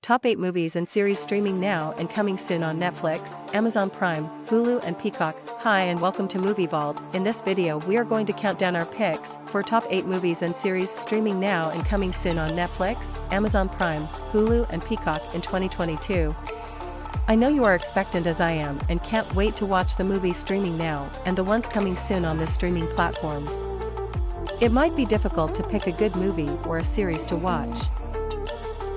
Top 8 movies and series streaming now and coming soon on Netflix, Amazon Prime, Hulu and Peacock. Hi and welcome to Movie Vault. In this video we are going to count down our picks for top 8 movies and series streaming now and coming soon on Netflix, Amazon Prime, Hulu and Peacock in 2022. I know you are expectant as I am and can't wait to watch the movies streaming now and the ones coming soon on the streaming platforms. It might be difficult to pick a good movie or a series to watch,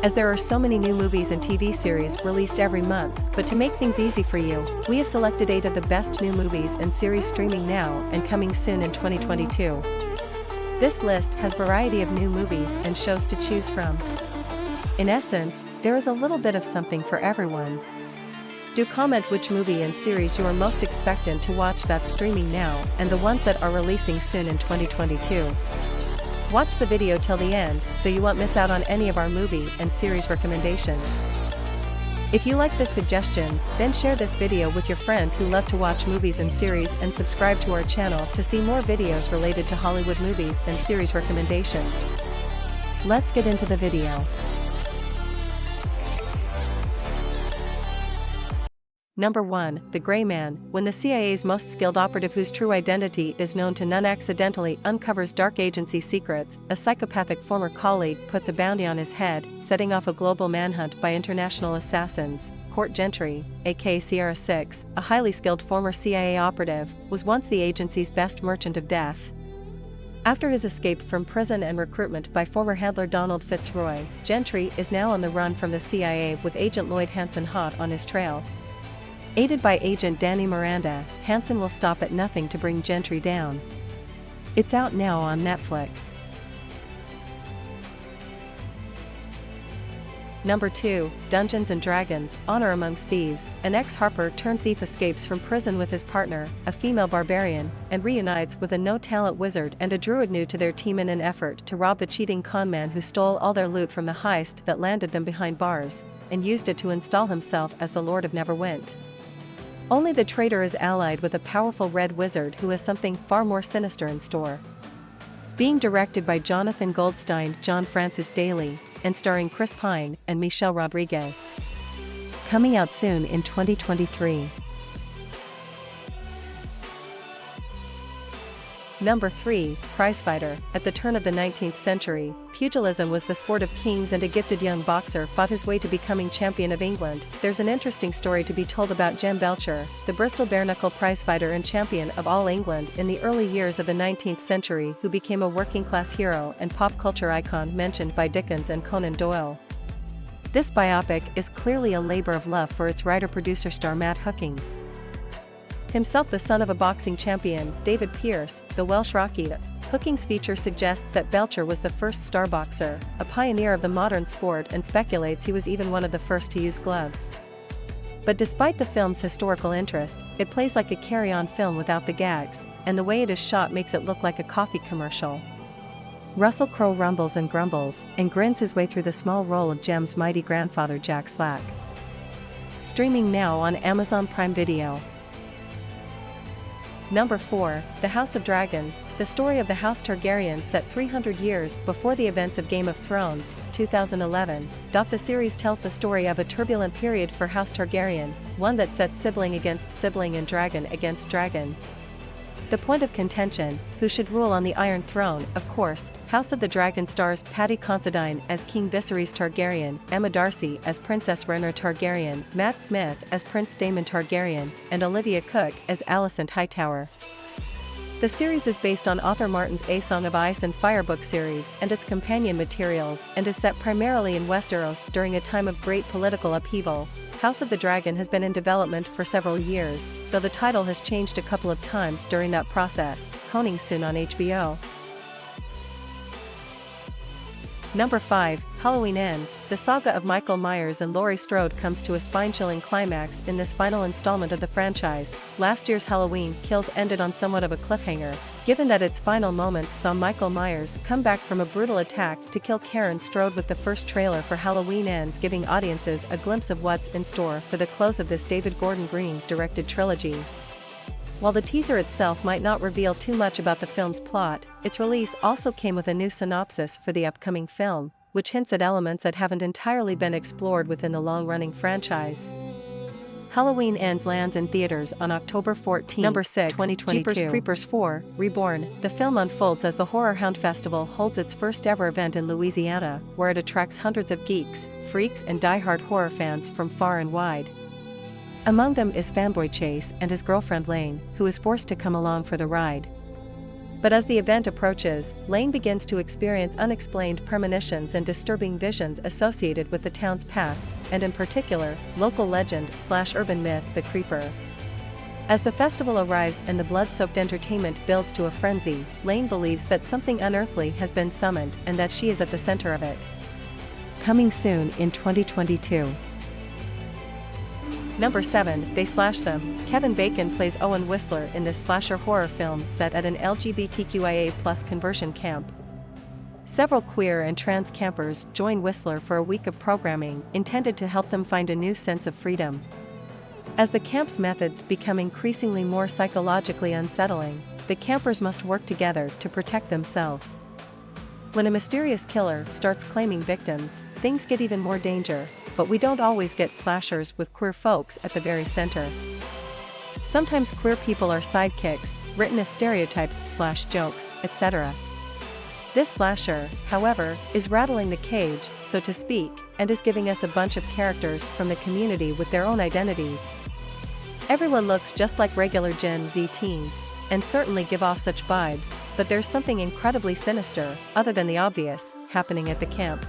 as there are so many new movies and TV series released every month, but to make things easy for you, we have selected 8 of the best new movies and series streaming now and coming soon in 2022. This list has variety of new movies and shows to choose from. In essence, there is a little bit of something for everyone. Do comment which movie and series you are most expectant to watch that's streaming now and the ones that are releasing soon in 2022. Watch the video till the end so you won't miss out on any of our movie and series recommendations. If you like this suggestion, then share this video with your friends who love to watch movies and series and subscribe to our channel to see more videos related to Hollywood movies and series recommendations. Let's get into the video. Number 1, The Gray Man. When the CIA's most skilled operative whose true identity is known to none accidentally uncovers dark agency secrets, a psychopathic former colleague puts a bounty on his head, setting off a global manhunt by international assassins. Court Gentry, aka Sierra 6, a highly skilled former CIA operative, was once the agency's best merchant of death. After his escape from prison and recruitment by former handler Donald Fitzroy, Gentry is now on the run from the CIA with Agent Lloyd Hansen hot on his trail. Aided by Agent Danny Miranda, Hansen will stop at nothing to bring Gentry down. It's out now on Netflix. Number 2, Dungeons & Dragons, Honor Amongst Thieves. An ex-harper-turned-thief escapes from prison with his partner, a female barbarian, and reunites with a no-talent wizard and a druid new to their team in an effort to rob the cheating conman who stole all their loot from the heist that landed them behind bars, and used it to install himself as the Lord of Neverwinter. Only the traitor is allied with a powerful red wizard who has something far more sinister in store. Being directed by Jonathan Goldstein, John Francis Daly, and starring Chris Pine and Michelle Rodriguez. Coming out soon in 2023. Number 3, Prizefighter. At the turn of the 19th century, pugilism was the sport of kings and a gifted young boxer fought his way to becoming champion of England. There's an interesting story to be told about Jem Belcher, the Bristol bare-knuckle prizefighter and champion of all England in the early years of the 19th century who became a working-class hero and pop culture icon mentioned by Dickens and Conan Doyle. This biopic is clearly a labor of love for its writer-producer star Matt Hookings. Himself the son of a boxing champion, David Pearce, the Welsh Rocky. Hookings' feature suggests that Belcher was the first star boxer, a pioneer of the modern sport, and speculates he was even one of the first to use gloves. But despite the film's historical interest, it plays like a carry-on film without the gags, and the way it is shot makes it look like a coffee commercial. Russell Crowe rumbles and grumbles, and grins his way through the small role of Jem's mighty grandfather Jack Slack. Streaming now on Amazon Prime Video. Number 4, The House of Dragons. The story of the House Targaryen set 300 years before the events of Game of Thrones, 2011. The series tells the story of a turbulent period for House Targaryen, one that sets sibling against sibling and dragon against dragon. The point of contention, who should rule on the Iron Throne, of course. House of the Dragon stars Paddy Considine as King Viserys Targaryen, Emma Darcy as Princess Rhaenyra Targaryen, Matt Smith as Prince Daemon Targaryen, and Olivia Cooke as Alicent Hightower. The series is based on author Martin's A Song of Ice and Fire book series and its companion materials and is set primarily in Westeros during a time of great political upheaval. House of the Dragon has been in development for several years, though the title has changed a couple of times during that process, coming soon on HBO. Number 5, Halloween Ends. The saga of Michael Myers and Laurie Strode comes to a spine-chilling climax in this final installment of the franchise. Last year's Halloween Kills ended on somewhat of a cliffhanger, given that its final moments saw Michael Myers come back from a brutal attack to kill Karen Strode, with the first trailer for Halloween Ends giving audiences a glimpse of what's in store for the close of this David Gordon Green-directed trilogy. While the teaser itself might not reveal too much about the film's plot, its release also came with a new synopsis for the upcoming film. which hints at elements that haven't entirely been explored within the long-running franchise. Halloween Ends lands in theaters on October 14, Number 6, 2022. Jeepers Creepers 4, Reborn. The film unfolds as the Horror Hound Festival holds its first-ever event in Louisiana, where it attracts hundreds of geeks, freaks and die-hard horror fans from far and wide. Among them is fanboy Chase and his girlfriend Lane, who is forced to come along for the ride. But as the event approaches, Lane begins to experience unexplained premonitions and disturbing visions associated with the town's past, and in particular, local legend/urban myth, the Creeper. As the festival arrives and the blood-soaked entertainment builds to a frenzy, Lane believes that something unearthly has been summoned and that she is at the center of it. Coming soon in 2022. Number 7, They Slash Them. Kevin Bacon plays Owen Whistler in this slasher horror film set at an LGBTQIA+ conversion camp. Several queer and trans campers join Whistler for a week of programming intended to help them find a new sense of freedom. As the camp's methods become increasingly more psychologically unsettling, the campers must work together to protect themselves. When a mysterious killer starts claiming victims, things get even more dangerous, but we don't always get slashers with queer folks at the very center. Sometimes queer people are sidekicks, written as stereotypes/jokes, etc. This slasher, however, is rattling the cage, so to speak, and is giving us a bunch of characters from the community with their own identities. Everyone looks just like regular Gen Z teens, and certainly give off such vibes, but there's something incredibly sinister, other than the obvious, happening at the camp.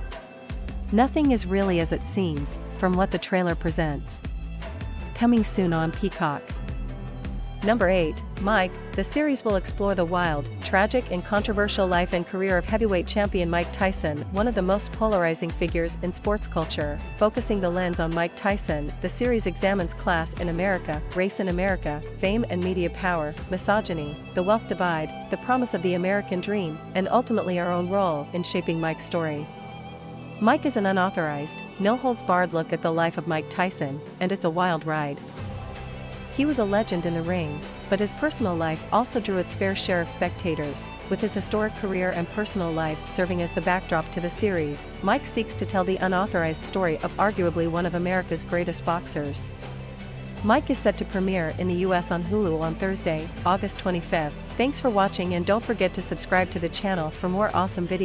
Nothing is really as it seems, from what the trailer presents. Coming soon on Peacock. Number 8, Mike. The series will explore the wild, tragic and controversial life and career of heavyweight champion Mike Tyson, one of the most polarizing figures in sports culture. Focusing the lens on Mike Tyson, the series examines class in America, race in America, fame and media power, misogyny, the wealth divide, the promise of the American dream, and ultimately our own role in shaping Mike's story. Mike is an unauthorized, no-holds-barred look at the life of Mike Tyson, and it's a wild ride. He was a legend in the ring, but his personal life also drew its fair share of spectators, with his historic career and personal life serving as the backdrop to the series. Mike seeks to tell the unauthorized story of arguably one of America's greatest boxers. Mike is set to premiere in the US on Hulu on Thursday, August 25th. Thanks for watching and don't forget to subscribe to the channel for more awesome videos.